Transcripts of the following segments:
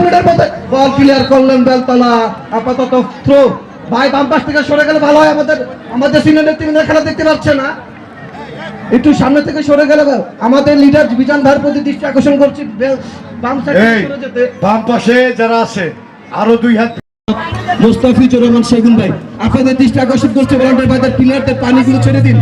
মিনিটের মধ্যে বল ক্লিয়ার করলেন বেলতলা, আপাতত থ্রো। ভাই বাম পাশ থেকে সরে গেলে ভালো হয়, আমাদের সিনিয়র নেতৃবৃন্দ খেলা দেখতে পাচ্ছে না, একটু সামনে থেকে সরে গেলে আমাদের লিডার বিজান ভাইয়ের প্রতি দৃষ্টি আকর্ষণ করছি বাম সাইডে সরে যেতে। বাম পাশে যারা আছে আরো 2 হাত। মুস্তাফিজুর রহমান সেগুন ভাই আপনাদের দৃষ্টি আকর্ষণ করছে, ভলান্টিয়ার ভাইদের প্লেয়ারদের পানিগুলো ছেড়ে দিন,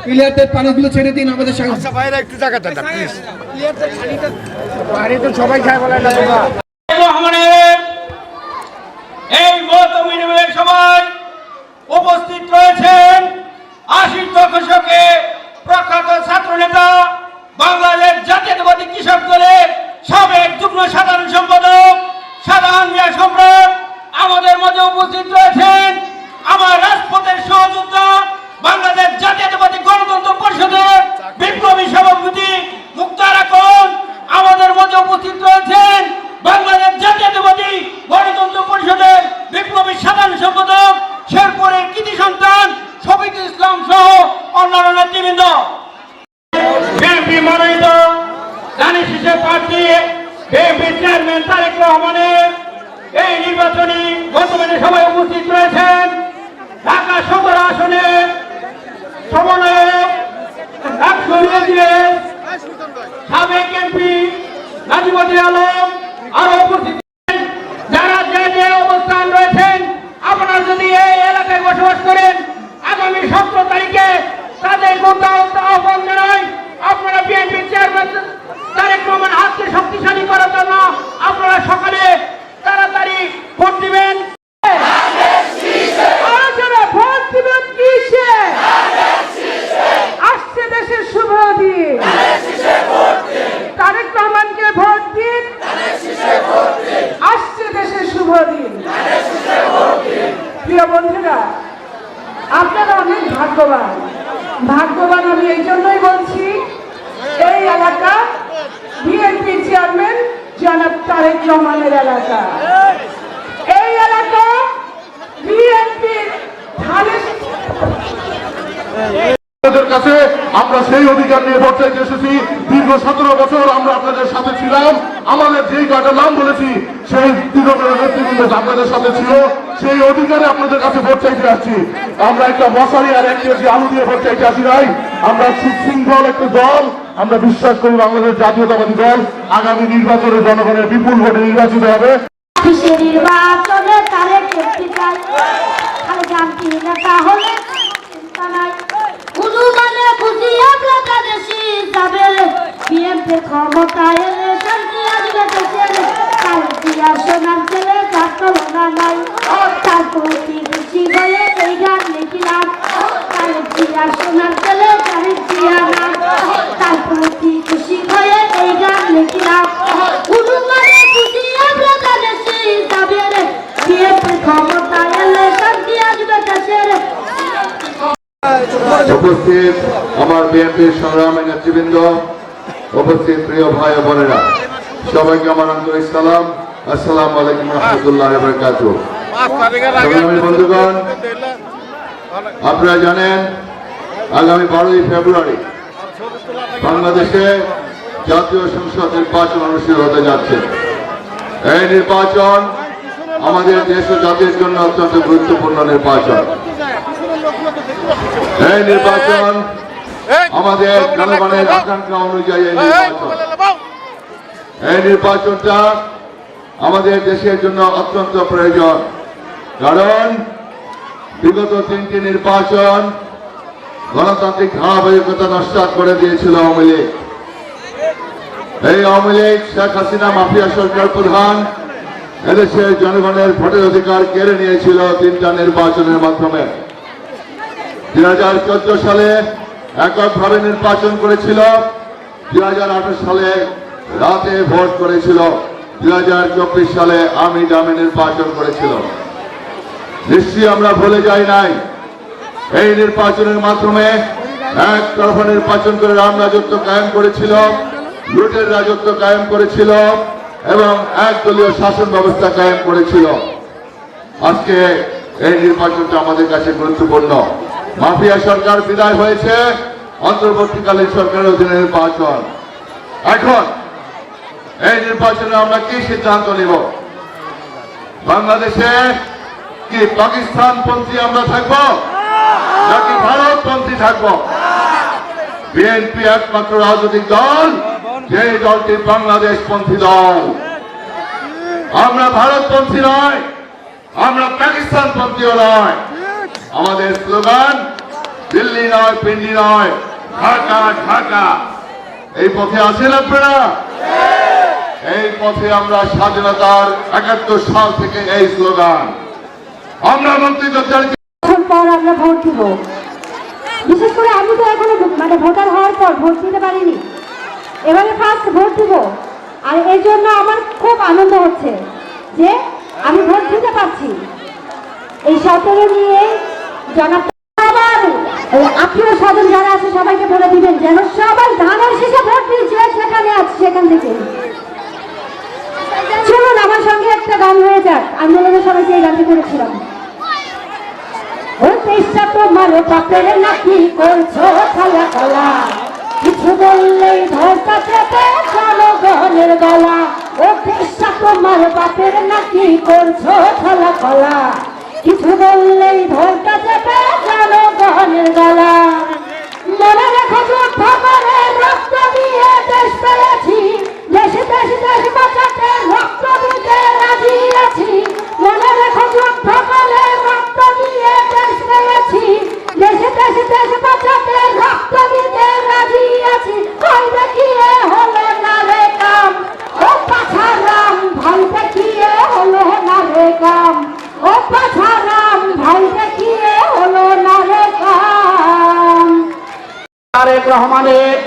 প্লেয়ারদের পানিগুলো ছেড়ে দিন আমাদের সামনে। আচ্ছা ভাইরা একটু জায়গা দেন প্লিজ, প্লেয়ারদের পানিটা বাইরে তো সবাই খায় বলে না তোমরা। এই মতবিনিময়ের সময় উপস্থিত রয়েছেন 80 দশকে প্রখ্যাত ছাত্র নেতা, বাংলাদেশ জাতীয়তাবাদী কৃষক দলের সাবেক যুগ্ম সাধারণ সম্পাদক সাধারণ মিয়া সম্রাট। আমাদের মধ্যে উপস্থিত রয়েছেন আমার রাজপথের সহযোদ্ধা, বাংলাদেশ জাতীয়তাবাদী গণতন্ত্র পরিষদের বিপ্লবী সভাপতি মুক্তার আকন। আমাদের মধ্যে উপস্থিত রয়েছেন বাংলাদেশ জাতীয়তাবাদী গণতন্ত্র পরিষদের বিপ্লবী সাধারণ সম্পাদক শেরপুরের কৃতি সন্তান শফিকুল ইসলাম সহ অন্যান্য নেতৃবৃন্দ। বিএনপি মনোনীত ধানের শীষের প্রার্থী বিএনপি চেয়ারম্যান তারেক রহমানের এই নির্বাচনী বর্তমানে সবাই উপস্থিত রয়েছেন ঢাকা সদর আসনের সমন্বয়ক সাবেক এমপি নাজিমুদ্দিন আলম আরো উপস্থিত। যারা যে অবস্থান রয়েছেন, আপনারা যদি এই এলাকায় বসবাস করেন, আগামী 17 তারিখে তাদের আহ্বান জানাই, আপনারা বিএনপি চেয়ারম্যান তারেক রহমান হাতকে শক্তিশালী করার জন্য আপনারা সকালে তাড়াতাড়ি ভোট দিবেন। আসছে দেশের শুভ দিন, তারেক রহমানকে ভোট দিন, আসছে দেশের শুভ দিন। প্রিয় বন্ধুরা, আপনারা অনেক ভাগ্যবান। ভাগ্যবান আমি এই জন্যই বলছি, এই এলাকা বিএনপি চেয়ারম্যান জনাব তারেক রহমানের এলাকা। এই এলাকা বিএনপির আপনাদের কাছে আমরা সেই অধিকার নিয়ে ভোট চাইতে এসেছি। দীর্ঘ 17 বছর আমরা আপনাদের সাথে ছিলাম। আমাদের যেই কয়টা নাম বলেছি সেই নেতৃবৃন্দ আপনাদের সাথে ছিল, সেই অধিকারে আপনাদের কাছে ভোট চাইতে আসছি। আমরা একটা মশারি আর 1 কেজি আলু দিয়ে ভোট চাইতে আসি নাই। আমরা সুশৃঙ্খল একটা দল, আমরা বিশ্বাস করি বাংলাদেশ জাতীয়তাবাদী দল আগামী নির্বাচনে জনগণের বিপুল ভোটে নির্বাচিত হবে। নির্বাচনে তারেক দেখতে চাই, খালি জানতি না তাহলে চিন্তা নাই। কোনো মানে খুশি আমরা দেশি যাবে, বিএনপি ক্ষমতায় এলে শান্তি আসবে দেশের। তারেক জিয়া সোনার ছেলে ছাত্র ভাঙা নাই, তার প্রতি খুশি হয়ে এই গান লিখিলাম। তারেক জিয়া সোনার ছেলে তারেক জিয়া নাম, তার প্রতি খুশি হয়ে এই গান লিখিলাম। কোনো মানে খুশি আমরা দেশি যাবে, বিএনপি ক্ষমতায় এলে শান্তি আসবে দেশের। উপস্থিত আমার বিএনপির সংগ্রামী নেতৃবৃন্দ, উপস্থিত প্রিয় ভাই ও বোনেরা, সবাইকে আমার আন্তরিক সালাম। আসসালামু আলাইকুম রহমতুল্লাহ বারাকাতুহু। সংগ্রামী বন্ধুগণ, আপনারা জানেন আগামী 12ই ফেব্রুয়ারি বাংলাদেশে জাতীয় সংসদ নির্বাচন অনুষ্ঠিত হতে যাচ্ছে। এই নির্বাচন আমাদের দেশ ও জাতির জন্য অত্যন্ত গুরুত্বপূর্ণ নির্বাচন। এই নির্বাচন আমাদের জনগণের আকাঙ্ক্ষা অনুযায়ী এই নির্বাচনটা আমাদের দেশের জন্য অত্যন্ত প্রয়োজন। কারণ বিগত 3টি নির্বাচন গণতান্ত্রিক ধারাবাহিকতা নষ্ট করে দিয়েছিল আওয়ামী লীগ। এই আওয়ামী লীগ শেখ হাসিনা মাফিয়া সরকার প্রধান এদেশের জনগণের ভোটের অধিকার কেড়ে নিয়েছিল 3টা নির্বাচনের মাধ্যমে। 2014 সালে এককভাবে নির্বাচন করেছিল, 2018 সালে রাতে ভোট করেছিল, 2024 সালে আমি জামে নির্বাচন করেছিল। নিশ্চয়ই আমরা ভুলে যাই নাই, এই নির্বাচনের মাধ্যমে একতরফা নির্বাচন করে রাম রাজত্ব কায়েম করেছিল, লুটের রাজত্ব কায়েম করেছিল এবং একদলীয় শাসন ব্যবস্থা কায়েম করেছিল। আজকে এই নির্বাচনটা আমাদের কাছে গুরুত্বপূর্ণ। মাফিয়া সরকার বিদায় হয়েছে, অন্তর্বর্তীকালীন সরকারের অধীনে নির্বাচন। এখন এই নির্বাচনে আমরা কি সিদ্ধান্ত নিব? বাংলাদেশে কি পাকিস্তান পন্থী আমরা থাকব নাকি ভারতপন্থী থাকব? বিএনপি একমাত্র রাজনৈতিক দল যে দলটি বাংলাদেশ পন্থী দল। আমরা ভারতপন্থী নয়, আমরা পাকিস্তান পন্থীও নয়। আমাদের স্লোগান দিল্লি নয়, পিন্ডি নয়, ঢাকা ঢাকা। এই পথে আছেন আপনারা? এই পথে আমরা স্বাধীনতার 71 সাল থেকে এই স্লোগান আমরা মুক্তিযোদ্ধার এখন পর আমরা ভোট দিব। বিশেষ করে আমি তো এখনো মানে ভোটার হওয়ার পর ভোট দিতে পারিনি, এবারে ফার্স্ট ভোট দিব। আর এই জন্য আমার খুব আনন্দ হচ্ছে যে আমি ভোট দিতে পারছি। এই সতেরো নিয়ে জনাব আত্মীয় স্বজন যারা আছে সবাইকে বলে দিবেন যেন সবাই ধানের শেষে ভোট দিয়েছে সেখানে আছে, সেখান থেকে চলুন আমার সঙ্গে একটা গান হয়ে যাক। আন্দোলনের সবাইকে এই গানটি করেছিলাম। ও চেষ্টা তোমার বাপের নাকি করছো খালা খালা, কিছু বললেই ধরতা চেপে জনগণের গলা। ও চেষ্টা তোমার বাপের নাকি করছো খালা খালা, কিছু বললেই ধরতা চেপে জনগণের গলা। মনে রেখো যুদ্ধ করে রক্ত দিয়ে দেশ পেয়েছি, দেশে দেশে দেশ বাঁচাতে রক্ত দিতে রাজি আছি। মনে রেখো যুদ্ধ করে রক্ত দিয়ে দেশ পেয়েছি, দেশে দেশে দেশ বাঁচাতে রক্ত দিতে রাজি আছি। কই দেখিয়ে হলো না রে কাম, ও পাছারাম ভাই দেখিয়ে হলো না রে কাম, ও পাছারাম ভাই দেখিয়ে হলো না রে কাম। তারেক রহমানের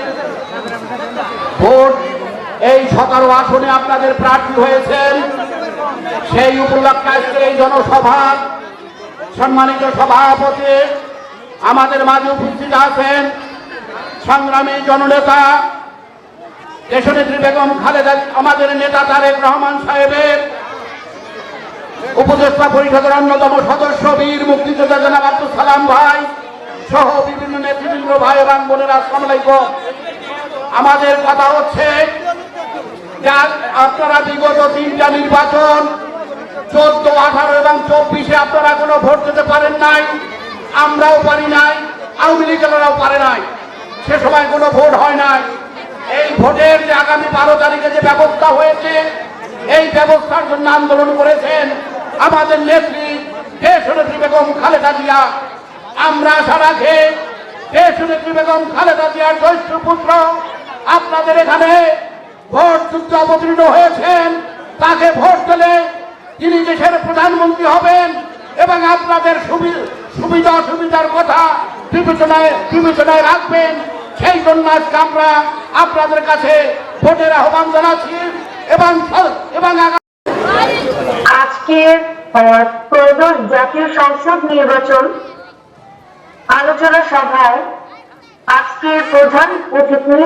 ভোট এই 17 আসনে আপনাদের প্রার্থী হয়েছেন। সেই উপলক্ষে আজকের এই জনসভার সম্মানিত সভাপতি আমাদের মাঝে উপস্থিত আছেন সংগ্রামী জননেতা দেশনেত্রী বেগম খালেদা, আমাদের নেতা তারেক রহমান সাহেবের উপদেষ্টা পরিষদের অন্যতম সদস্য বীর মুক্তিযোদ্ধা জনাব আব্দুল সালাম ভাই সহ বিভিন্ন নেতৃবৃন্দ ভাই এবং বোনেরা, আসসালামু আলাইকুম। আমাদের কথা হচ্ছে যে আপনারা বিগত 3টা নির্বাচন 14, 18 এবং 24-এ আপনারা কোনো ভোট দিতে পারেন নাই, আমরাও পারি নাই, আওয়ামী লীগেরাও পারে নাই। সে সময় কোনো ভোট হয় নাই। এই ভোটের যে আগামী 12 তারিখে যে ব্যবস্থা হয়েছে, এই ব্যবস্থার জন্য আন্দোলন করেছেন আমাদের নেত্রী দেশনেত্রী বেগম খালেদা জিয়া। আমরা আশা রাখি দেশনেত্রী বেগম খালেদা জিয়ার জ্যেষ্ঠ পুত্র আপনাদের এখানে ভোট যুদ্ধে অবতীর্ণ হয়েছেন। তাকে ভোট দিলে তিনি দেশের প্রধানমন্ত্রী হবেন এবং আপনাদের সুবিধা অসুবিধার কথা বিবেচনায় রাখবেন। সেই জন্য আজকে আমরা আপনাদের কাছে ভোটের আহ্বান জানাচ্ছি এবং আজকের ত্রয়োদশ জাতীয় সংসদ নির্বাচন আলোচনা সভায় আজকের প্রধান অতিথি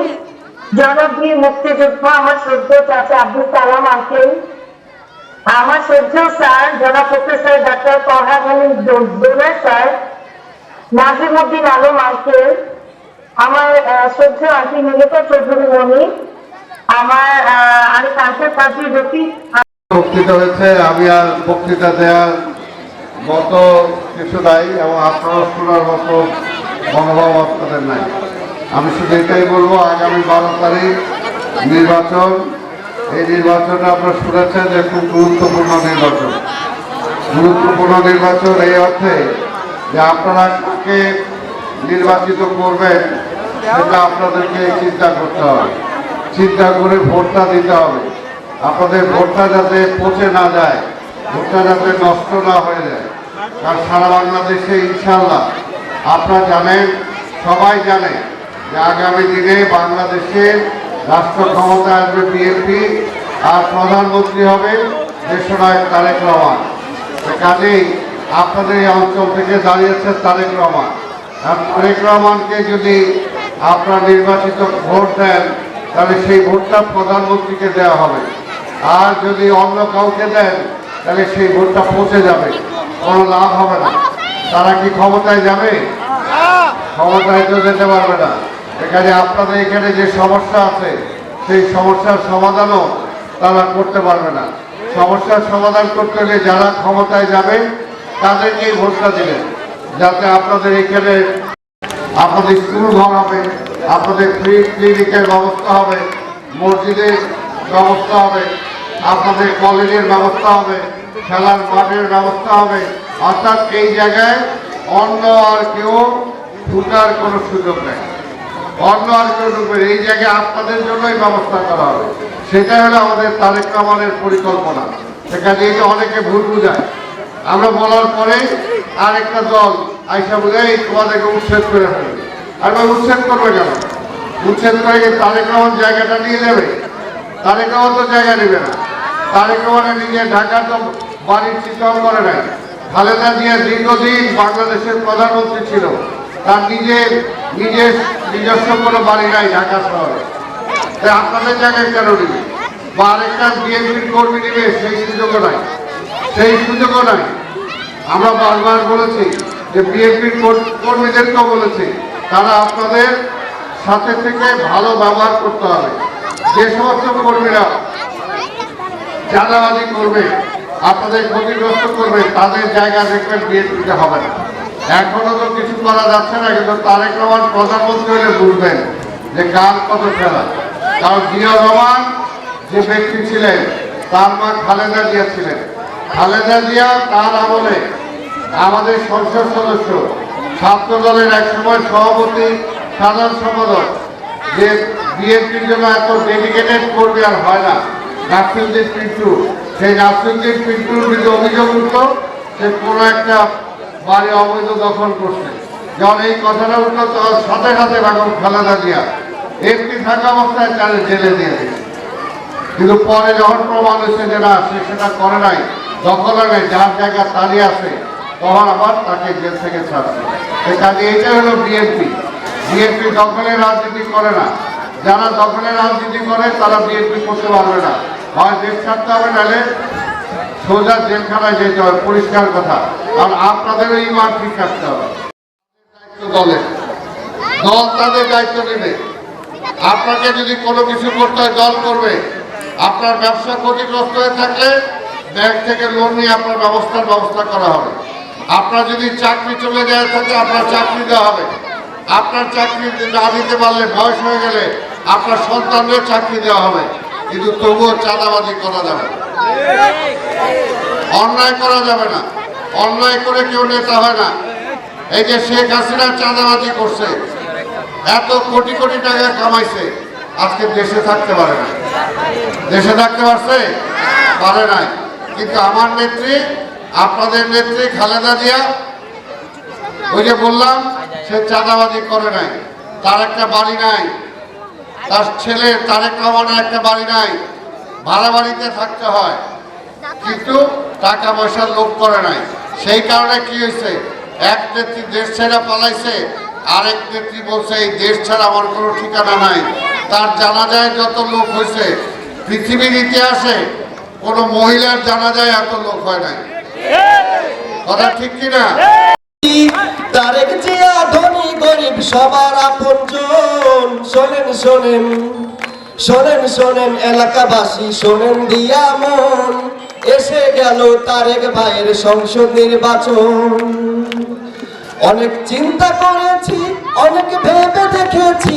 জনপ্রিয় মুক্তিযোদ্ধা আমার শ্রদ্ধেয় চাচা আব্দুল সালাম আঙ্কেল, আমার শ্রদ্ধেয় স্যার জনাব প্রফেসর ডক্টর ফরহাদ আলী দোলা স্যার, নাজিমউদ্দিন আলম আঙ্কেল, আমার শ্রদ্ধেয় আন্টি মিলিকা চৌধুরী মনি, আমার আরেক আঙ্কেল কাজী রফিক। বক্তৃতা হয়েছে, আমি আর বক্তৃতা দেওয়ার মতো কিছু নাই এবং আপনারা শোনার মতো মনোভাব আপনাদের নাই। আমি শুধু এটাই বলবো, আগামী 12 তারিখ নির্বাচন, এই নির্বাচনে আপনারা শুনেছেন যে খুব গুরুত্বপূর্ণ নির্বাচন। গুরুত্বপূর্ণ নির্বাচন এই অর্থে যে আপনারা কাকে নির্বাচিত করবেন সেটা আপনাদেরকে চিন্তা করতে হবে, চিন্তা করে ভোটটা দিতে হবে। আপনাদের ভোটটা যাতে পচে না যায়, ভোটটা যাতে নষ্ট না হয়ে যায়। কারণ সারা বাংলাদেশে ইনশাল্লাহ আপনারা জানেন, সবাই জানে যে আগামী দিনে বাংলাদেশে রাষ্ট্র ক্ষমতায় আসবে বিএনপি আর প্রধানমন্ত্রী হবে দেশনায়ক তারেক রহমান। কাজেই আপনাদের এই অঞ্চল থেকে দাঁড়িয়েছে তারেক রহমান। আর তারেক রহমানকে যদি আপনারা নির্বাচিত ভোট দেন তাহলে সেই ভোটটা প্রধানমন্ত্রীকে দেওয়া হবে। আর যদি অন্য কাউকে দেন তাহলে সেই ভোটটা পচে যাবে, কোনো লাভ হবে না। তারা কি ক্ষমতায় যাবে? ক্ষমতায় তো যেতে পারবে না। এখানে আপনাদের এখানে যে সমস্যা আছে সেই সমস্যার সমাধানও তারা করতে পারবে না। সমস্যার সমাধান করতে হলে যারা ক্ষমতায় যাবে তাদেরকেই ভোটটা দিবেন, যাতে আপনাদের এখানে আপনাদের স্কুল ঘর হবে, আপনাদের ফ্রি ক্লিনিকের ব্যবস্থা হবে, মসজিদের ব্যবস্থা হবে, আপনাদের কলেজের ব্যবস্থা হবে, খেলার মাঠের ব্যবস্থা হবে। অর্থাৎ এই জায়গায় অন্য আর কেউ ঢুকার কোনো সুযোগ নেই, অন্য আর কেউ ঢুকবে, এই জায়গায় আপনাদের জন্যই ব্যবস্থা করা হবে। সেটাই হলো আমাদের তারেক রহমানের পরিকল্পনা। সেখানে এই যে অনেকে ভুল বুঝায়, আমরা বলার পরে আরেকটা দল আইসা বুঝায় তোমাদেরকে উচ্ছেদ করে ফেলবে। আর উচ্ছেদ করবে কেন? উচ্ছেদ করে তারেক রহমান জায়গাটা নিয়ে যাবে? তারেক রহমান তো জায়গা নেবে না। তারেক রহমানের নিজে ঢাকার তো বাড়ির চিন্তাও করে নাই। খালেদা জিয়া দীর্ঘদিন বাংলাদেশের প্রধানমন্ত্রী ছিল, তার নিজস্ব কোনো বাড়ি নাই ঢাকা শহরে। তাই আপনাদের জায়গায় কেন নেবে? বা আরেকটা বিএনপির কর্মী নেবে, সেই সুযোগও নাই, সেই সুযোগও নাই। আমরা বারবার বলেছি যে বিএনপির কর্মীদেরকেও বলেছি, তারা আপনাদের সাথে থেকে ভালো ব্যবহার করতে হবে। যে সমস্ত কর্মীরা চাঁদাবাজি করবে, আপনাদের ক্ষতিগ্রস্ত করবে, তাদের জায়গা দেখবেন বিএনপিতে হবে না। এখনো তো কিছু করা যাচ্ছে না, কিন্তু তারেক রহমান প্রধানমন্ত্রী হলে বুঝবেন যে কার কত খেলা। কারণ জিয়াউর রহমান যে ব্যক্তি ছিলেন, তার মা খালেদা জিয়া ছিলেন। খালেদা জিয়া তার আমলে আমাদের সংসদ সদস্য, ছাত্র দলের একসময় সভাপতি, সাধারণ সম্পাদক, যে বিএনপির জন্য এত ডেডিকেটেড করবে আর হয় না, নাসিরউদ্দিন পিন্টু, সেই নাসিরউদ্দিন পিন্টুর বিরুদ্ধে অভিযোগ উঠল সে কোনো একটা বাড়ি অবৈধ দখল করছে। যখন এই কথাটা উঠল তখন সাথে সাথে বেগম খালেদা জিয়া এমপি থাকা অবস্থায় তাদের জেলে দিয়ে দিয়েছে। কিন্তু পরে যখন প্রমাণ হয়েছে যে না, সে সেটা করে নাই, দখলে নেই, যার জায়গা দাঁড়িয়ে আছে, তখন আবার তাকে জেল থেকে ছাড়ছে। কাজে এটা হলো বিএনপি। বিএনপি দখলের রাজনীতি করে না। যারা দখলের রাজনীতি করে তারা বিএনপি করতে পারবে না। হয় দেশ ছাড়তে হবে, নাহলে সোজা জেলখানায় যেতে হবে, পরিষ্কার কথা। আর আপনাদেরও ইমান ঠিক রাখতে হবে। দলের দল তাদের দায়িত্ব নেবে। আপনাকে যদি কোনো কিছু করতে হয় দল করবে। আপনার ব্যবসা ক্ষতিগ্রস্ত হয়ে থাকলে ব্যাংক থেকে লোন নিয়ে আপনার ব্যবস্থা করা হবে। আপনার যদি চাকরি চলে যায় থাকে, আপনার চাকরি দেওয়া হবে। আপনার চাকরি না দিতে পারলে, বয়স হয়ে গেলে আপনার সন্তানদের চাকরি দেওয়া হবে। কিন্তু তবুও চাঁদাবাজি করা যাবে না, অন্যায় করা যাবে না। অন্যায় করে কেউ নেতা হয় না। এই যে শেখ হাসিনা চাঁদাবাজি করছে, এত কোটি কোটি টাকা কামাইছে, আজকে দেশে থাকতে পারে না। দেশে থাকতে পারছে? পারে নাই। কিন্তু আমার নেত্রী, আপনাদের নেত্রী খালেদা জিয়া, ওই যে বললাম, সে চাঁদাবাজি করে নাই। তার একটা বাড়ি নাই, তার ছেলে তারেক রহমানের একটা বাড়ি নাই, ভাড়া বাড়িতে থাকতে হয়, কিন্তু টাকা পয়সার লোভ করে নাই। সেই কারণে কি হয়েছে, এক নেত্রী দেশ ছেড়ে পালাইছে, আরেক নেত্রী বলছে এই দেশ ছাড়া আমার কোনো ঠিকানা নাই। তার জানাজায় যত লোক হয়েছে, পৃথিবীর ইতিহাসে কোনো মহিলার জানাজায় এত লোক হয় নাই। কথা ঠিক কিনা? তারেক জিয়া ধনী গরিব সবার আপনজন। শোনেন শোনেন শোনেন শোনেন এলাকাবাসী, শোনেন দিয়া মন, এসে গেল তারেক ভাইয়ের সংসদ নির্বাচন। অনেক চিন্তা করেছি, অনেক ভেবে দেখেছি,